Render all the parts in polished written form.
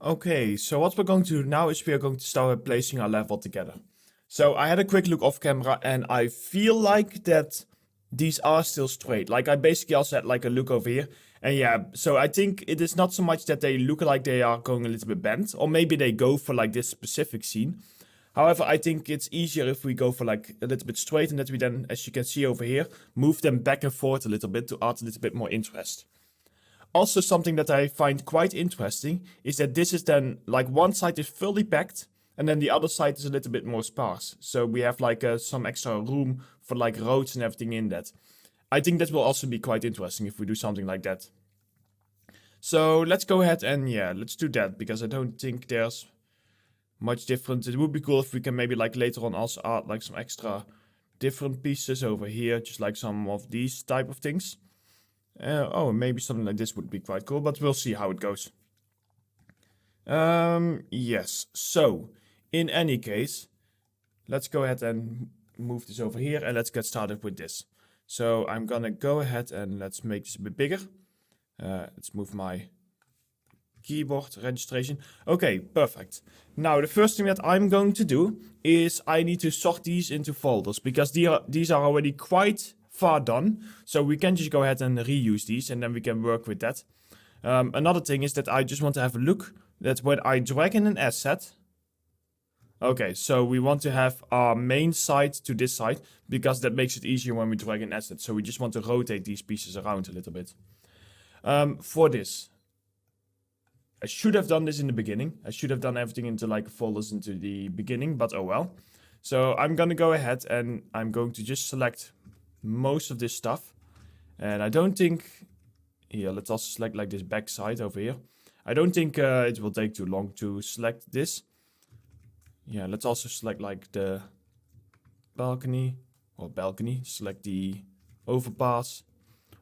Okay, so what we're going to do now is we are going to start placing our level together. So I had a quick look off camera and I feel like that these are still straight. Like I basically also had like a look over here. And yeah, so I think it is not so much that they look like they are going a little bit bent. Or maybe they go for like this specific scene. However, I think it's easier if we go for like a little bit straight and that we then, as you can see over here, move them back and forth a little bit to add a little bit more interest. Also, something that I find quite interesting is that this is then like one side is fully packed and then the other side is a little bit more sparse. So we have like some extra room for like roads and everything in that. I think that will also be quite interesting if we do something like that. So let's go ahead and yeah, let's do that because I don't think there's much different. It would be cool if we can maybe like later on also add like some extra different pieces over here, just like some of these type of things. Oh, maybe something like this would be quite cool, but we'll see how it goes. Yes, so in any case, let's go ahead and move this over here and let's get started with this. So I'm gonna go ahead and let's make this a bit bigger. Let's move my keyboard registration. Okay, perfect. Now the first thing that I'm going to do is I need to sort these into folders because these are already quite far done. So we can just go ahead and reuse these and then we can work with that. Another thing is that I just want to have a look that when I drag in an asset. Okay, so we want to have our main side to this side because that makes it easier when we drag an asset. So we just want to rotate these pieces around a little bit. For this, I should have done this in the beginning. I should have done everything into like folders into the beginning, but oh well. So I'm gonna go ahead and I'm going to just select most of this stuff. And I don't think, here, let's also select like this back side over here. I don't think it will take too long to select this. Yeah, let's also select like the balcony, select the overpass.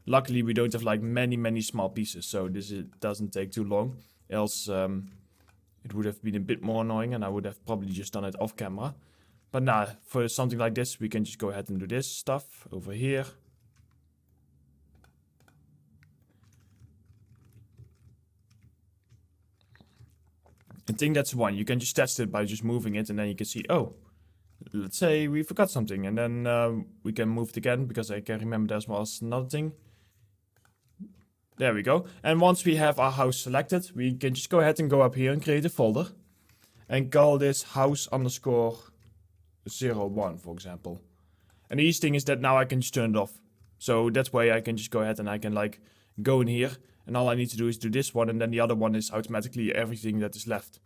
Luckily, we don't have like many small pieces, so it doesn't take too long. Else, it would have been a bit more annoying and I would have probably just done it off camera. But nah, for something like this, we can just go ahead and do this stuff over here. I think that's one. You can just test it by just moving it and then you can see, oh, let's say we forgot something. And then we can move it again because I can remember there was another thing. There we go. And once we have our house selected, we can just go ahead and go up here and create a folder. And call this house underscore 01, for example. And the easy thing is that now I can just turn it off. So that way I can just go ahead and I can like go in here. And all I need to do is do this one and then the other one is automatically everything that is left.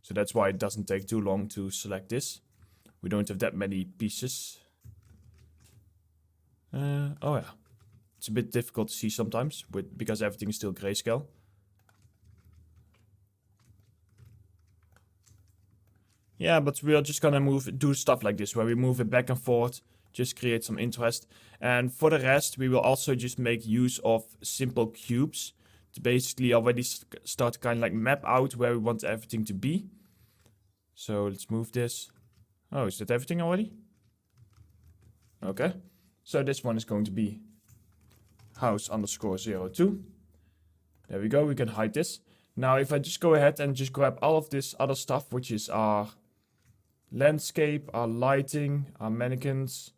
So that's why it doesn't take too long to select this. We don't have that many pieces. Oh yeah. It's a bit difficult to see sometimes because everything is still grayscale. Yeah, but we are just gonna do stuff like this where we move it back and forth, just create some interest. And for the rest, we will also just make use of simple cubes to basically already start to kind of like map out where we want everything to be. So let's move this. Oh, is that everything already? Okay. So this one is going to be house underscore 02. There we go, we can hide this. Now if I just go ahead and just grab all of this other stuff, which is our landscape, our lighting, our mannequins.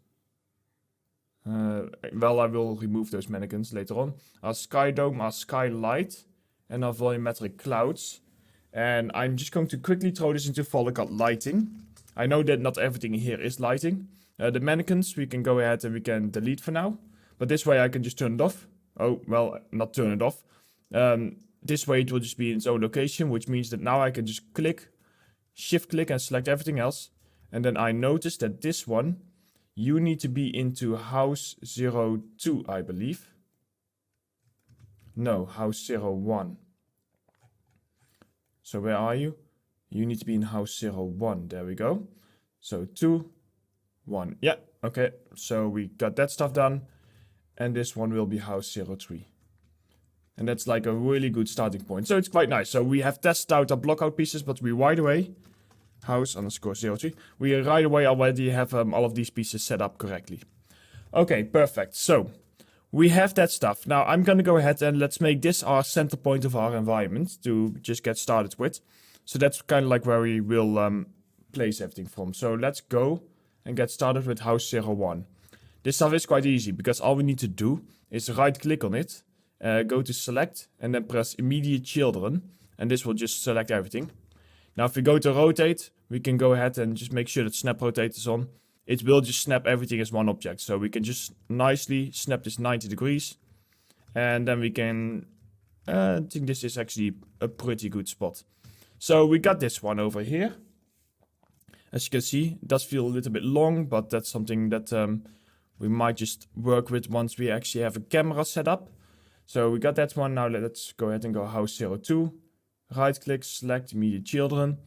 Well, I will remove those mannequins later on. Our sky dome, our skylight, and our volumetric clouds. And I'm just going to quickly throw this into a folder called lighting. I know that not everything here is lighting. The mannequins, we can go ahead and we can delete for now. But this way I can just turn it off. Oh, well, not turn it off. This way it will just be in its own location, which means that now I can just shift click and select everything else. And then I notice that this one, you need to be into house 02, I believe. No, house 01. So where are you? You need to be in house 01. There we go. So 2, 1. Yeah, okay. So we got that stuff done. And this one will be house 03. And that's like a really good starting point. So it's quite nice. So we have tested out our blockout pieces, but we right away, house underscore 03, we right away already have all of these pieces set up correctly. Okay, perfect. So we have that stuff. Now I'm gonna go ahead and let's make this our center point of our environment to just get started with. So that's kind of like where we will place everything from. So let's go and get started with house 01. This stuff is quite easy because all we need to do is right click on it, go to select and then press immediate children. And this will just select everything. Now if we go to rotate, we can go ahead and just make sure that snap rotate is on. It will just snap everything as one object. So we can just nicely snap this 90 degrees. And then we can, I think this is actually a pretty good spot. So we got this one over here. As you can see, it does feel a little bit long, but that's something that we might just work with once we actually have a camera set up. So we got that one. Now let's go ahead and go house 02. Right click, select immediate children,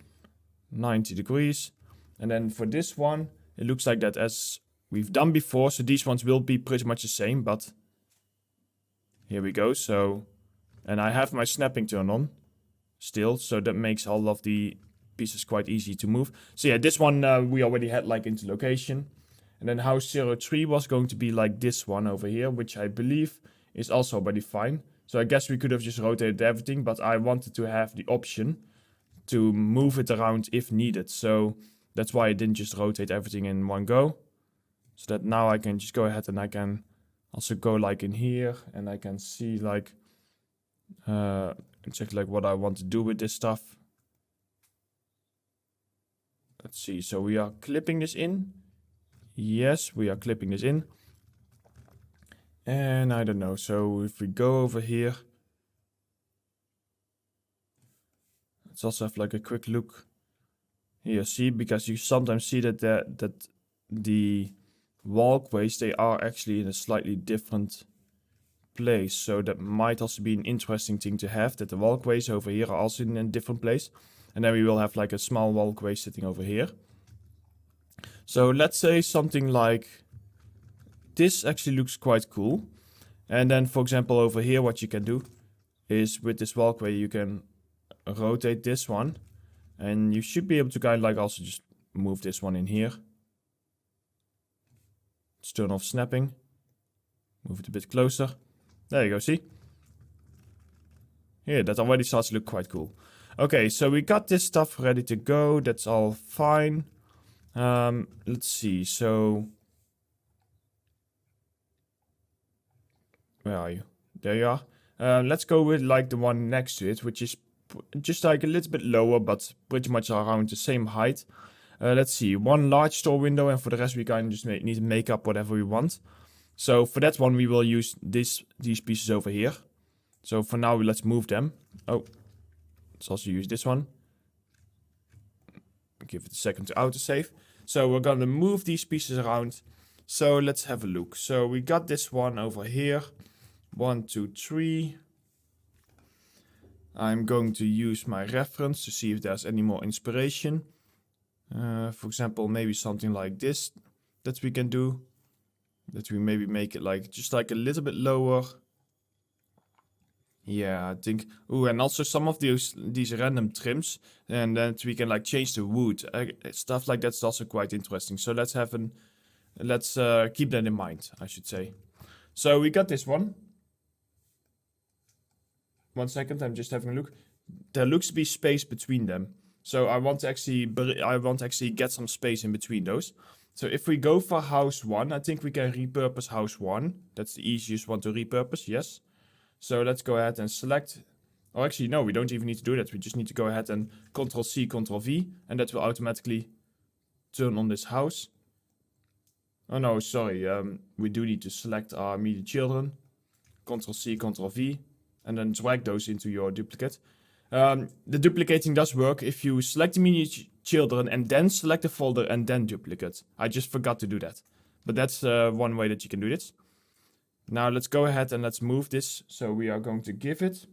90 degrees. And then for this one, it looks like that as we've done before. So these ones will be pretty much the same, but here we go. So, and I have my snapping turned on still. So that makes all of the pieces quite easy to move. So yeah, this one we already had like into location. And then house 03 was going to be like this one over here, which I believe is also already fine. So I guess we could have just rotated everything, but I wanted to have the option to move it around if needed. So that's why I didn't just rotate everything in one go. So that now I can just go ahead and I can also go like in here and I can see like, exactly like what I want to do with this stuff. Let's see, so we are clipping this in. Yes, we are clipping this in. And I don't know, so if we go over here, let's also have like a quick look. Here, see, because you sometimes see that the walkways, they are actually in a slightly different place. So that might also be an interesting thing to have, that the walkways over here are also in a different place. And then we will have like a small walkway sitting over here. So let's say something like this actually looks quite cool. And then for example over here what you can do is with this walkway you can rotate this one. And you should be able to kind of like also just move this one in here. Let's turn off snapping. Move it a bit closer. There you go, see? Yeah, that already starts to look quite cool. Okay, so we got this stuff ready to go. That's all fine. Let's see, so... Where are you? There you are. Let's go with like the one next to it, which is just like a little bit lower, but pretty much around the same height. Let's see, one large store window, and for the rest we kind of just need to make up whatever we want. So for that one we will use these pieces over here. So for now let's move them. Oh, let's also use this one. Give it a second to autosave. So we're gonna move these pieces around. So let's have a look. So we got this one over here. 1, 2, 3. I'm going to use my reference to see if there's any more inspiration. For example, maybe something like this that we can do. That we maybe make it like just like a little bit lower. Yeah, I think. Oh, and also some of these random trims, and then we can like change the wood. Stuff like that's also quite interesting. So let's have let's keep that in mind, I should say. So we got this one. 1 second, I'm just having a look. There looks to be space between them. So I want to actually get some space in between those. So if we go for house 1, I think we can repurpose house 1. That's the easiest one to repurpose, yes. So let's go ahead and select. Oh, actually, no, we don't even need to do that. We just need to go ahead and Ctrl-C, Ctrl-V. And that will automatically turn on this house. Oh no, sorry. We do need to select our immediate children. Ctrl-C, Ctrl-V. And then drag those into your duplicate. The duplicating does work if you select immediate children and then select a folder and then duplicate. I just forgot to do that. But that's one way that you can do this. Now let's go ahead and let's move this. So we are going to give it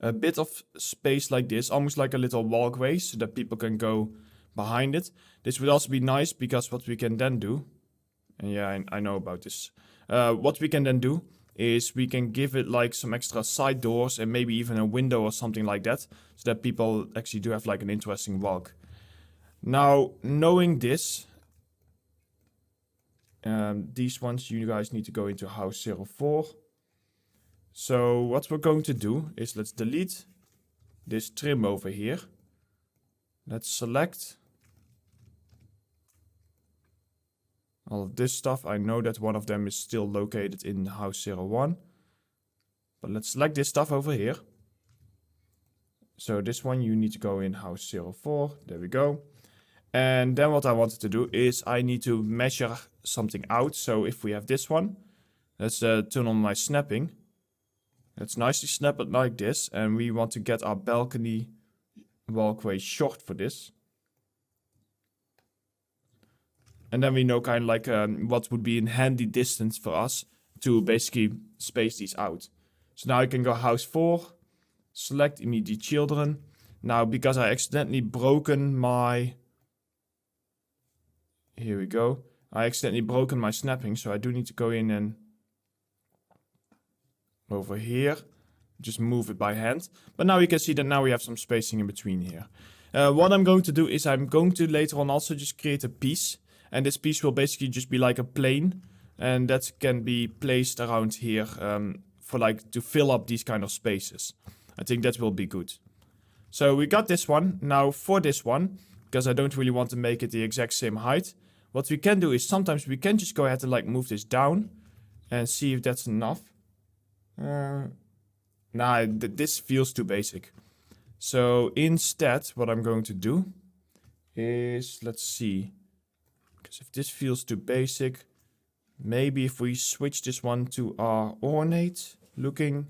a bit of space like this, almost like a little walkway so that people can go behind it. This would also be nice because what we can then do, and yeah, I know about this. What we can then do is we can give it like some extra side doors and maybe even a window or something like that, so that people actually do have like an interesting walk. Now, knowing this, These ones, you guys need to go into house 04. So what we're going to do is let's delete this trim over here. Let's select all of this stuff. I know that one of them is still located in house 01. But let's select this stuff over here. So this one, you need to go in house 04. There we go. And then what I wanted to do is I need to measure something out. So if we have this one, let's turn on my snapping. Let's nicely snap it like this. And we want to get our balcony walkway short for this. And then we know kind of like what would be in handy distance for us to basically space these out. So now I can go house 4, select immediate children. Now because I accidentally broken my... Here we go. I accidentally broken my snapping, so I do need to go in and over here. Just move it by hand. But now you can see that now we have some spacing in between here. What I'm going to do is I'm going to later on also just create a piece. And this piece will basically just be like a plane. And that can be placed around here for like to fill up these kind of spaces. I think that will be good. So we got this one. Now for this one, because I don't really want to make it the exact same height, what we can do is sometimes we can just go ahead and like move this down and see if that's enough. Nah, this feels too basic. So instead, what I'm going to do is, let's see. Because if this feels too basic, maybe if we switch this one to our ornate looking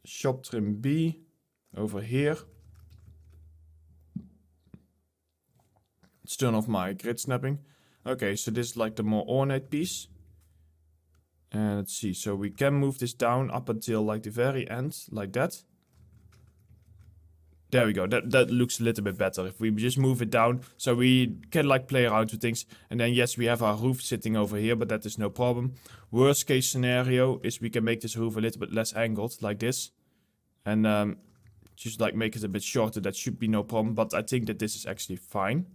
shop trim B over here. Let's turn off my grid snapping. Okay, so this is like the more ornate piece. And let's see, so we can move this down up until like the very end, like that. There we go, that looks a little bit better. If we just move it down, so we can like play around with things. And then yes, we have our roof sitting over here, but that is no problem. Worst case scenario is we can make this roof a little bit less angled, like this. And just like make it a bit shorter, that should be no problem. But I think that this is actually fine.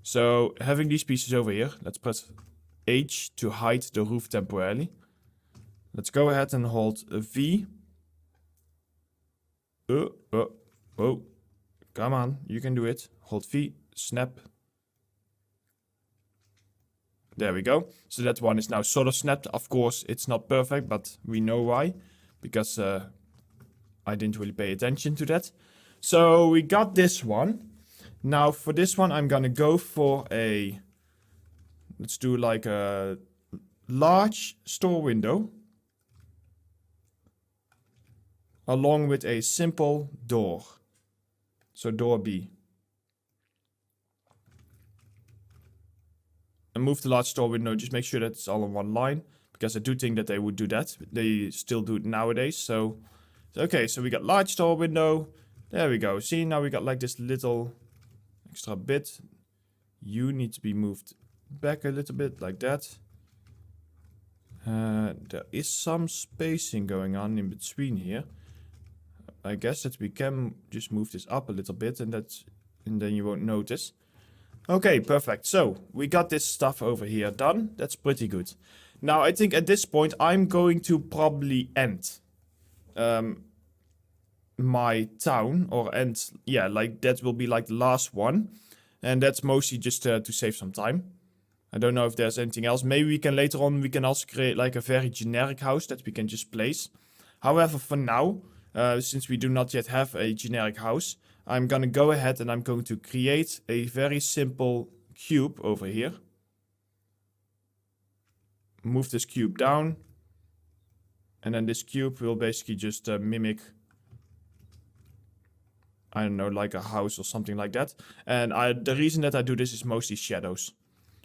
So having these pieces over here, let's press H to hide the roof temporarily. Let's go ahead and hold a V. Oh, come on, you can do it. Hold V, snap. There we go. So that one is now sort of snapped. Of course, it's not perfect, but we know why. Because I didn't really pay attention to that. So we got this one. Now for this one, I'm gonna go for a... Let's do like a large store window. Along with a simple door. So door B. And move the large store window. Just make sure that it's all in one line. Because I do think that they would do that. They still do it nowadays. So, okay, so we got large store window. There we go. See, now we got like this little extra bit. You need to be moved back a little bit like that. There is some spacing going on in between here. I guess that we can just move this up a little bit and then you won't notice. Okay, perfect. So we got this stuff over here done. That's pretty good. Now I think at this point I'm going to probably end my town or end, yeah, like that will be like the last one. And that's mostly just to save some time. I don't know if there's anything else. Maybe we can later on, we can also create like a very generic house that we can just place. However, for now, since we do not yet have a generic house, I'm gonna go ahead and I'm going to create a very simple cube over here. Move this cube down. And then this cube will basically just mimic, I don't know, like a house or something like that. And the reason that I do this is mostly shadows.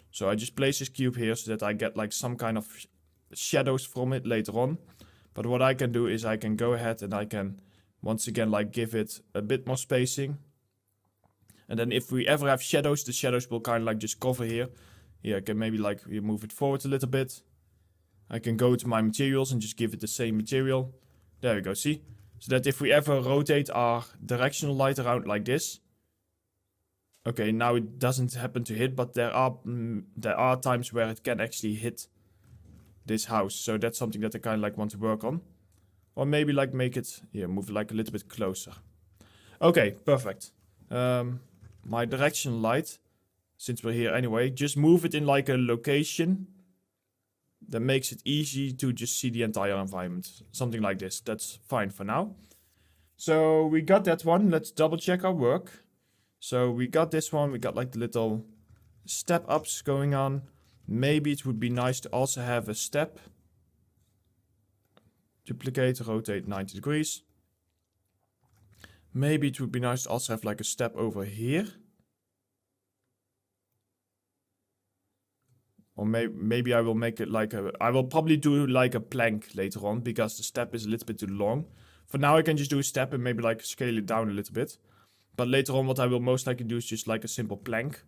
So I just place this cube here so that I get like some kind of shadows from it later on. But what I can do is I can go ahead and I can once again like give it a bit more spacing. And then if we ever have shadows, the shadows will kind of like just cover here. Here I can maybe like move it forward a little bit. I can go to my materials and just give it the same material. There we go, see? So that if we ever rotate our directional light around like this. Okay, now it doesn't happen to hit, but there are times where it can actually hit this house. So that's something that I kind of like want to work on. Or maybe like make it, yeah, move it like a little bit closer. Okay, perfect. My direction light, since we're here anyway, just move it in like a location that makes it easy to just see the entire environment. Something like this. That's fine for now. So we got that one. Let's double check our work. So we got this one. We got like the little step ups going on. Maybe it would be nice to also have a step. Duplicate, rotate 90 degrees. Maybe it would be nice to also have like a step over here. Or maybe I will make it like I will probably do like a plank later on, because the step is a little bit too long. For now I can just do a step and maybe like scale it down a little bit. But later on what I will most likely do is just like a simple plank.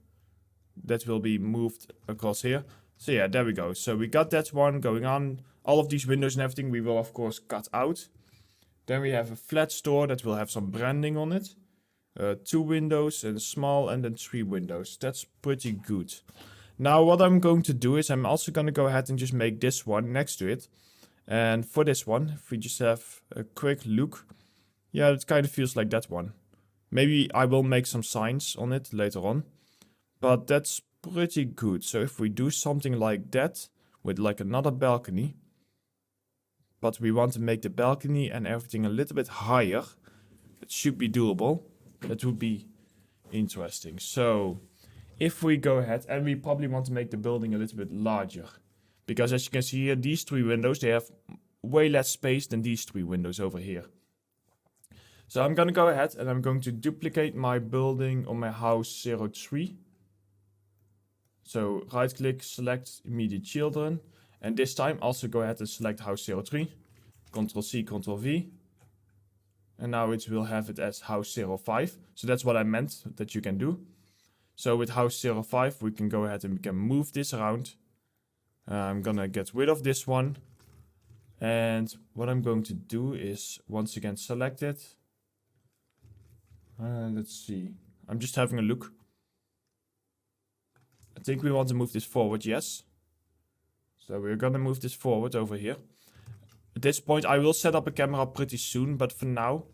That will be moved across here. So yeah, there we go. So we got that one going on. All of these windows and everything we will of course cut out. Then we have a flat store that will have some branding on it. 2 windows and small, and then 3 windows. That's pretty good. Now what I'm going to do is I'm also going to go ahead and just make this one next to it. And for this one, if we just have a quick look. Yeah, it kind of feels like that one. Maybe I will make some signs on it later on. But that's pretty good. So if we do something like that with like another balcony. But we want to make the balcony and everything a little bit higher. It should be doable. That would be interesting. So if we go ahead, and we probably want to make the building a little bit larger. Because as you can see here, these 3 windows, they have way less space than these 3 windows over here. So I'm going to go ahead and I'm going to duplicate my building on my house 03. So right click, select immediate children. And this time also go ahead and select house 03. Ctrl C, Ctrl V. And now it will have it as house 05. So that's what I meant that you can do. So with house 05 we can go ahead and we can move this around. I'm gonna get rid of this one. And what I'm going to do is once again select it. Let's see. I'm just having a look. I think we want to move this forward, yes. So we're gonna move this forward over here. At this point I will set up a camera pretty soon, but for now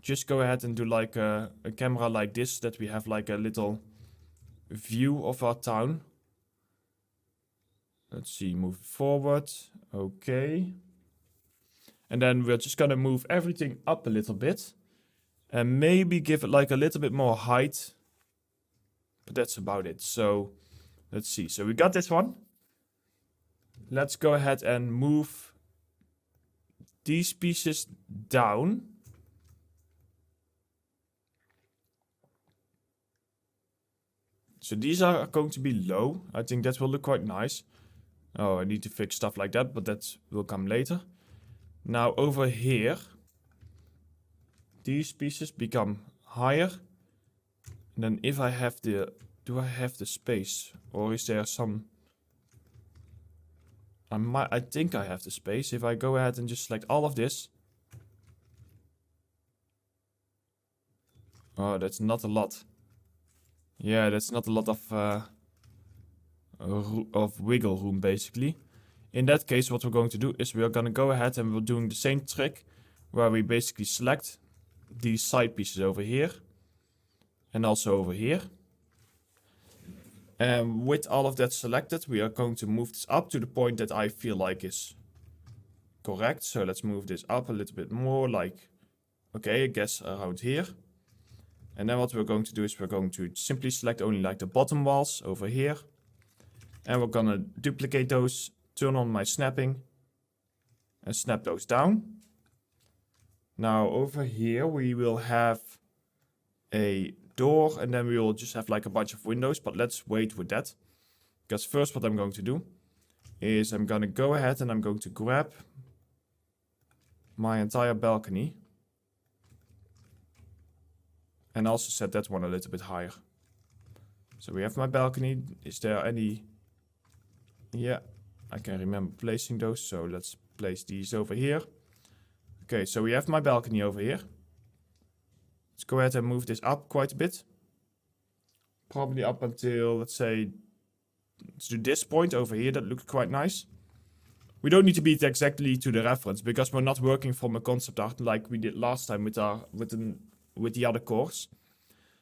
just go ahead and do like a camera like this, that we have like a little view of our town. Let's see, move forward. Okay. And then we're just gonna move everything up a little bit. And maybe give it like a little bit more height. But that's about it. So let's see. So we got this one. Let's go ahead and move these pieces down. So these are going to be low. I think that will look quite nice. Oh, I need to fix stuff like that, but that will come later. Now over here, these pieces become higher. And then if I have the, do I have the space? Or is there some, I think I have the space. If I go ahead and just select all of this. Oh, that's not a lot. Yeah, that's not a lot of wiggle room basically. In that case, what we're going to do is we're going to go ahead and we're doing the same trick where we basically select these side pieces over here and also over here. And with all of that selected, we are going to move this up to the point that I feel like is correct. So let's move this up a little bit more, like, okay, I guess around here. And then what we're going to do is we're going to simply select only like the bottom walls over here. And we're gonna duplicate those, turn on my snapping and snap those down. Now over here we will have a door and then we will just have like a bunch of windows, but let's wait with that. Because first what I'm going to do is I'm gonna go ahead and I'm going to grab my entire balcony. And also set that one a little bit higher. So we have my balcony. Is there any... Yeah, I can remember placing those. So let's place these over here. Okay, so we have my balcony over here. Let's go ahead and move this up quite a bit. Probably up until, let's say, to this point over here. That looks quite nice. We don't need to beat exactly to the reference because we're not working from a concept art like we did last time with the other course.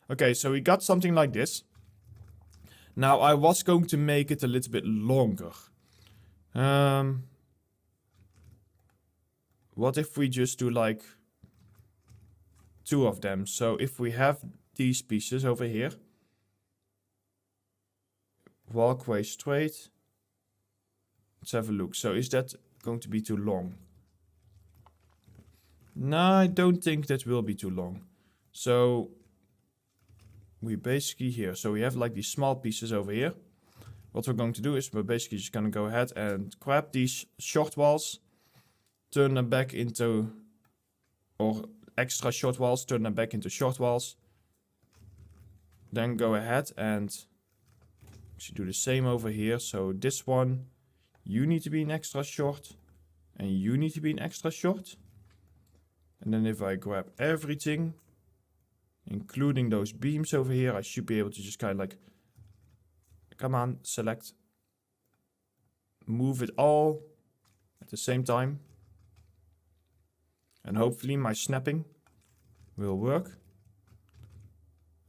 Okay, so we got something like this. Now I was going to make it a little bit longer. What if we just do like 2 of them? So if we have these pieces over here, walkway straight. Let's have a look. So is that going to be too long? No, I don't think that will be too long. So we basically here. So we have like these small pieces over here. What we're going to do is we're basically just going to go ahead and grab these short walls, turn them back into, or extra short walls, turn them back into short walls. Then go ahead and actually do the same over here. So this one, you need to be an extra short, and you need to be an extra short. And then if I grab everything, including those beams over here, I should be able to just kind of like, come on, select, move it all at the same time. And hopefully my snapping will work.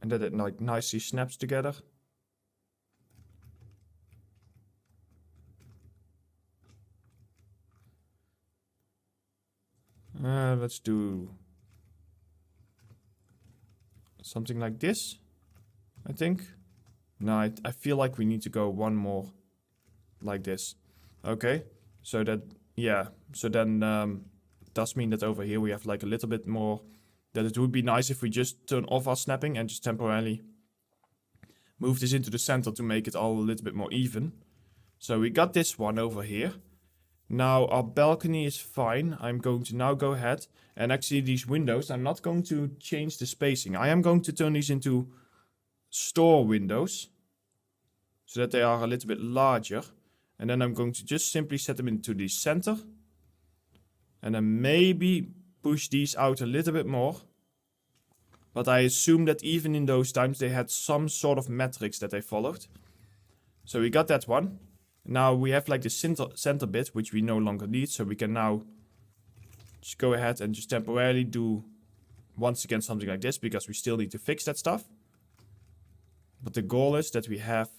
And that it like nicely snaps together. Let's do something like this, I think. No, I feel like we need to go one more like this. Okay, so that, yeah, so then does mean that over here we have like a little bit more, that it would be nice if we just turn off our snapping and just temporarily move this into the center to make it all a little bit more even. So we got this one over here. Now our balcony is fine. I'm going to now go ahead and actually these windows, I'm not going to change the spacing. I am going to turn these into store windows so that they are a little bit larger. And then I'm going to just simply set them into the center. And then maybe push these out a little bit more. But I assume that even in those times they had some sort of metrics that they followed. So we got that one. Now we have like the center bit, which we no longer need. So we can now just go ahead and just temporarily do once again something like this, because we still need to fix that stuff. But the goal is that we have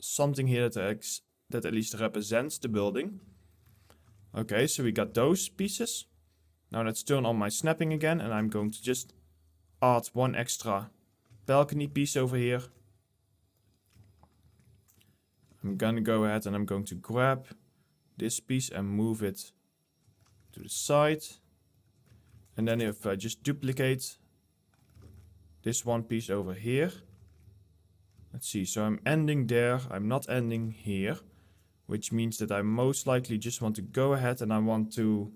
something here that at least represents the building. Okay, so we got those pieces. Now let's turn on my snapping again, and I'm going to just add one extra balcony piece over here. I'm gonna go ahead and I'm going to grab this piece and move it to the side. And then if I just duplicate this one piece over here. Let's see, so I'm ending there, I'm not ending here. Which means that I most likely just want to go ahead and I want to,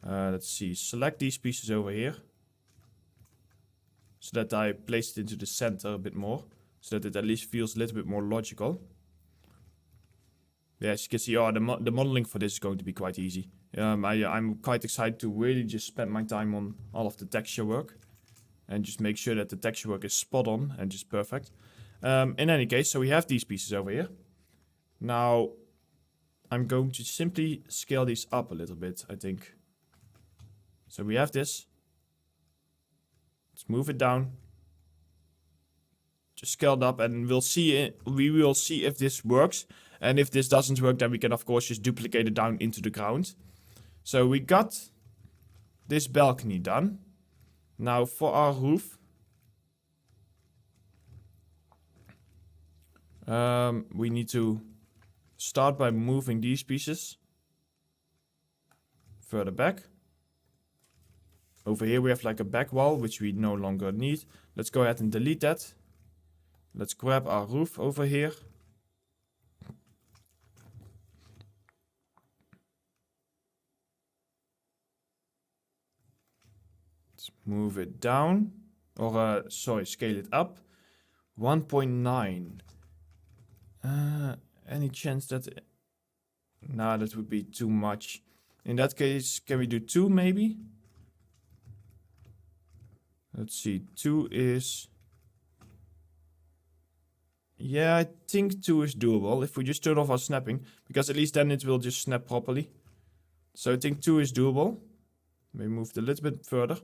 let's see, select these pieces over here. So that I place it into the center a bit more. So that it at least feels a little bit more logical. Yeah, as you can see, the modeling for this is going to be quite easy. I'm quite excited to really just spend my time on all of the texture work. And just make sure that the texture work is spot on and just perfect. In any case, so we have these pieces over here. Now, I'm going to simply scale these up a little bit, I think. So we have this. Let's move it down. Just scaled up, and we'll see it. We will see if this works. And if this doesn't work, then we can of course just duplicate it down into the ground. So we got this balcony done. Now for our roof, we need to start by moving these pieces further back. Over here we have like a back wall, which we no longer need. Let's go ahead and delete that. Let's grab our roof over here. Let's move it down. Or, sorry, scale it up. 1.9. Any chance that... Nah, that would be too much. In that case, can we do 2 maybe? Let's see, 2 is Yeah, I think 2 is doable if we just turn off our snapping, because at least then it will just snap properly. So I think 2 is doable. We moved a little bit further.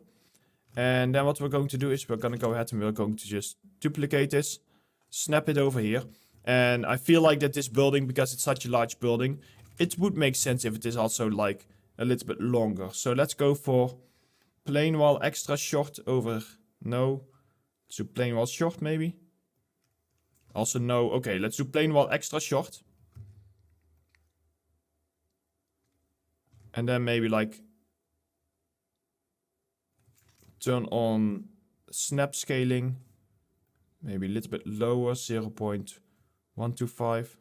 And then what we're going to do is we're going to go ahead and we're going to just duplicate this, snap it over here. And I feel like that this building, because it's such a large building, it would make sense if it is also like a little bit longer. So let's go for plain wall extra short over no. Let's do plain wall short maybe. Also no. Okay, let's do plain wall extra short. And then maybe like turn on snap scaling. Maybe a little bit lower, 0.125.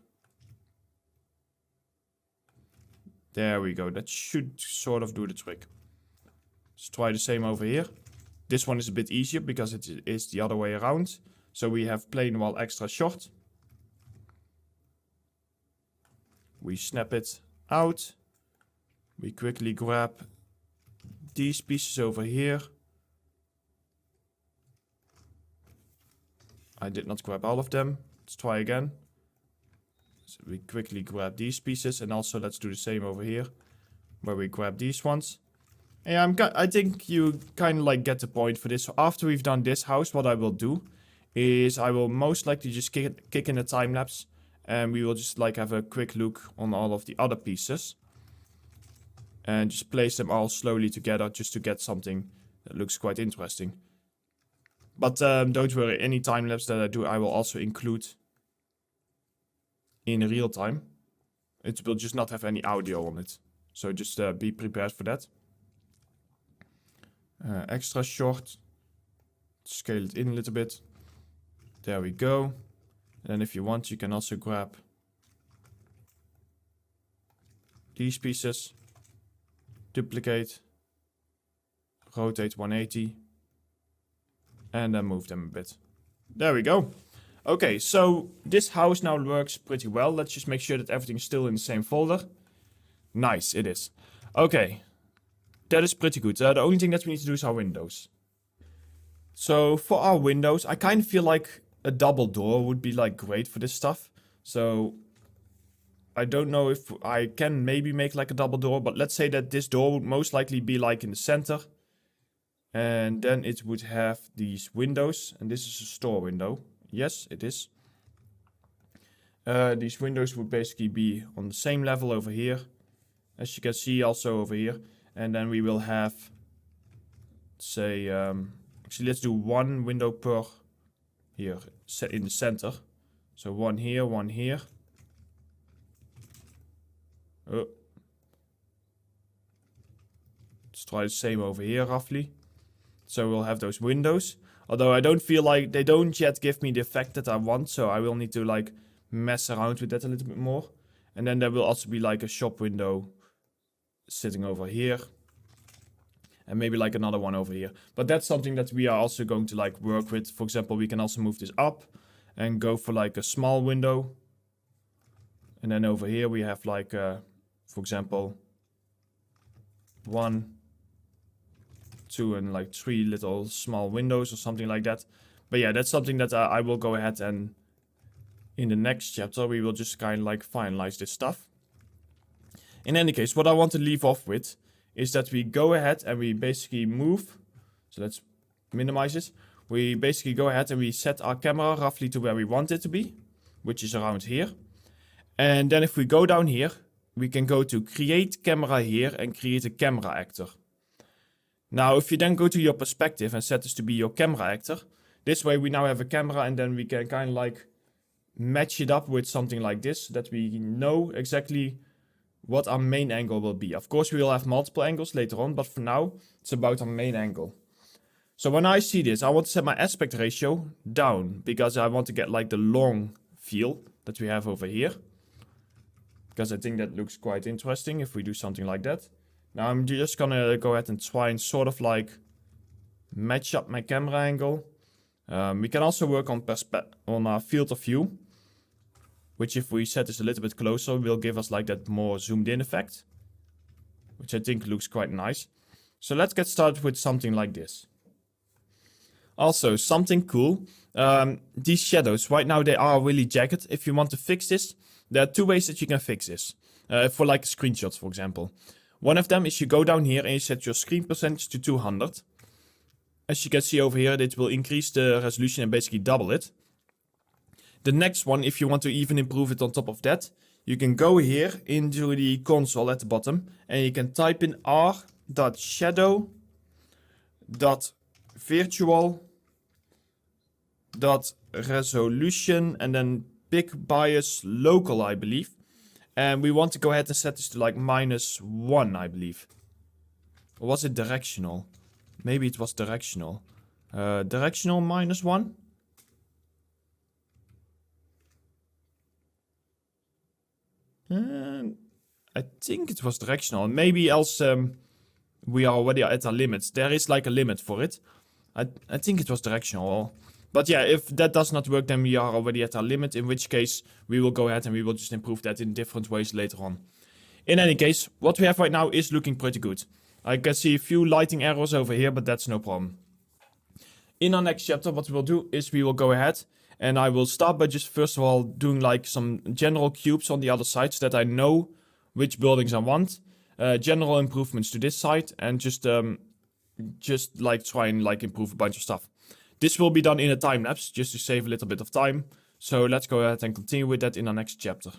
There we go. That should sort of do the trick. Let's try the same over here. This one is a bit easier because it is the other way around. So we have plain wall extra short. We snap it out. We quickly grab these pieces over here. I did not grab all of them. Let's try again. So we quickly grab these pieces, and also let's do the same over here, where we grab these ones. And I think you kind of like get the point for this. So after we've done this house, what I will do is I will most likely just kick in a time lapse, and we will just like have a quick look on all of the other pieces, and just place them all slowly together just to get something that looks quite interesting. But don't worry, any time lapse that I do, I will also include in real time. It will just not have any audio on it. So just be prepared for that. Extra short. Scale it in a little bit. There we go. And then if you want, you can also grab these pieces. Duplicate. Rotate 180. And then move them a bit. There we go. Okay, so this house now works pretty well. Let's just make sure that everything's still in the same folder. Nice, it is. Okay, that is pretty good. The only thing that we need to do is our windows. So for our windows, I kind of feel like a double door would be like great for this stuff. So I don't know if I can maybe make like a double door, but let's say that this door would most likely be like in the center. And then it would have these windows, and this is a store window. Yes, it is. These windows would basically be on the same level over here, as you can see also over here. And then we will have, say, actually let's do one window per here, set in the center. So one here, one here. Oh. Let's try the same over here roughly. So we'll have those windows. Although I don't feel like they don't yet give me the effect that I want. So I will need to like mess around with that a little bit more. And then there will also be like a shop window sitting over here. And maybe like another one over here. But that's something that we are also going to like work with. For example, we can also move this up and go for like a small window. And then over here we have like, for example, 1, 2 and like 3 little small windows or something like that. But yeah, that's something that I will go ahead and in the next chapter we will just kind of like finalize this stuff. In any case, what I want to leave off with is that we go ahead and we basically move. So let's minimize it. We basically go ahead and we set our camera roughly to where we want it to be, which is around here. And then if we go down here, we can go to create camera here and create a camera actor. Now, if you then go to your perspective and set this to be your camera actor, this way we now have a camera and then we can kind of like match it up with something like this, so that we know exactly what our main angle will be. Of course, we will have multiple angles later on, but for now, it's about our main angle. So when I see this, I want to set my aspect ratio down, because I want to get like the long feel that we have over here. Because I think that looks quite interesting if we do something like that. Now I'm just gonna go ahead and try and sort of like match up my camera angle. We can also work on our field of view, which if we set this a little bit closer will give us like that more zoomed in effect, which I think looks quite nice. So let's get started with something like this. Also, something cool. These shadows, right now they are really jagged. If you want to fix this, there are two ways that you can fix this. For like screenshots, for example. One of them is you go down here and you set your screen percentage to 200. As you can see over here, it will increase the resolution and basically double it. The next one, if you want to even improve it on top of that, you can go here into the console at the bottom and you can type in r.shadow.virtual.resolution and then big bias local, I believe. And we want to go ahead and set this to like -1, I believe. Or was it directional? Maybe it was directional. Directional -1? I think it was directional. Maybe else we are already at our limits. There is like a limit for it. I think it was directional. But yeah, if that does not work, then we are already at our limit. In which case, we will go ahead and we will just improve that in different ways later on. In any case, what we have right now is looking pretty good. I can see a few lighting errors over here, but that's no problem. In our next chapter, what we will do is we will go ahead and I will start by just first of all doing like some general cubes on the other side so that I know which buildings I want. General improvements to this side and just like try and like improve a bunch of stuff. This will be done in a time lapse just to save a little bit of time. So let's go ahead and continue with that in our next chapter.